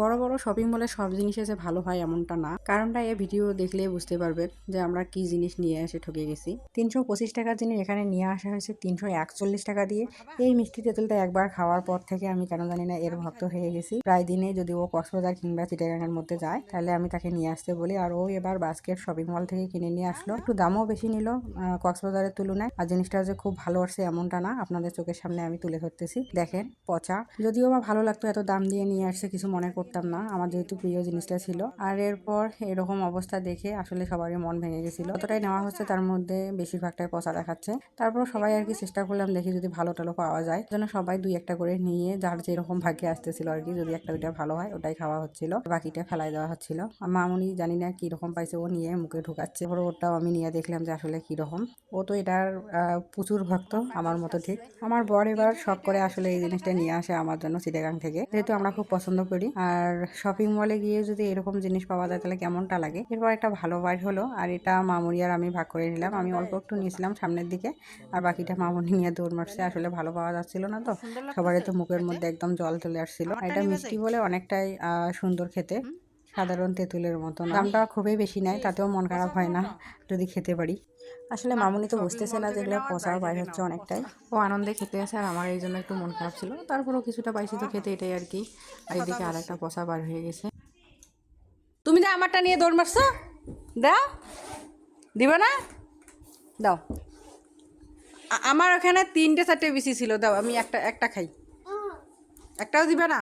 বড় বড় শপিং মলে সব জিনিসে যে ভালো হয় এমনটা না। কারণটা এই ভিডিও দেখলে বুঝতে পারবেন যে আমরা কি জিনিস নিয়ে এসে ঠকে গেছি। 325 টাকার জিনিস এখানে নিয়ে আসা হয়েছে 341 টাকা দিয়ে। এই মিষ্টি তেঁতুলটা একবার খাওয়ার পর থেকে আমি কেন জানি না এর ভক্ত হয়ে গেছি। প্রায় দিনে যদি ও কক্সবাজার কিংবা চিটাগাঙের মধ্যে যায় তাহলে আমি তাকে নিয়ে আসতে বলি। আর ও এবার বাস্কেট শপিং মল থেকে কিনে নিয়ে আসলো। একটু দামও বেশি নিল কক্সবাজারের তুলনায়। আর জিনিসটা যে খুব ভালো আসছে এমনটা না, আপনাদের চোখের সামনে আমি তুলে ধরতেছি। দেখেন পচা, যদিও বা ভালো লাগতো এত দাম দিয়ে নিয়ে আসছে কিছু মনে করতাম না, আমার যেহেতু প্রিয় জিনিসটা ছিল। আর এরপর এরকম অবস্থা দেখে আসলে সবারই মন ভেঙে গেছিল। যতটাই নেওয়া হচ্ছে তার মধ্যে বেশিরভাগটাই পচা দেখাচ্ছে। তারপর সবাই আর কি চেষ্টা করলাম দেখি যদি ভালো টালো পাওয়া যায়, যেন সবাই দুই একটা করে নিয়ে যার যেরকম ভাগ্যে আসতেছিল আর কি, যদি একটা ওইটা ভালো হয় ওটাই খাওয়া হচ্ছিল, বাকিটা ফেলাই দেওয়া হচ্ছিল। মামুনি জানি না কিরকম পাইছে, ও নিয়ে মুখে ঢুকাচ্ছে। পরে ওটাও আমি নিয়ে দেখলাম যে আসলে কিরকম। ও তো এটার প্রচুর ভক্ত আমার মতো ঠিক। আমার বর এবার শখ করে আসলে এই জিনিসটা নিয়ে আসে আমার জন্য চিটাগাং থেকে, যেহেতু আমরা খুব পছন্দ করি। আর শপিং মলে গিয়ে যদি এরকম জিনিস পাওয়া যায় তাহলে কেমনটা লাগে। এরপর একটা ভালো বাইর হলো, আর এটা মামুনি আর আমি ভাগ করে নিলাম। আমি অল্প একটু নিয়েছিলাম সামনের দিকে, আর বাকিটা মামুনি নিয়ে দৌড় মারছে। আসলে ভালো পাওয়া যাচ্ছিল না তো, সবারই তো মুখের মধ্যে একদম জল চলে আসছিল। আর এটা মিষ্টি বলে অনেকটাই সুন্দর খেতে, সাধারণ তেঁতুলের মতো না। দামটা খুবই বেশি নেয়, তাতেও মন খারাপ হয় না যদি খেতে পারি। আসলে মামুনি তো বুঝতেছে না যেগুলো পচা বাইর হচ্ছে অনেকটাই, ও আনন্দে খেতে আছে। আর আমার এই জন্য একটু মন খারাপ ছিল, তারপরেও কিছুটা পাইছি তো খেতে, এটাই আর কি। আর এদিকে আর একটা পচা বার হয়ে গেছে। তুমি যে আমারটা নিয়ে দৌড় মারছো, দাও, দিবা না? দাও। আমার ওখানে 3টে 4টে বেশি ছিল, দাও আমি একটা একটা খাই। একটাও দিবে না?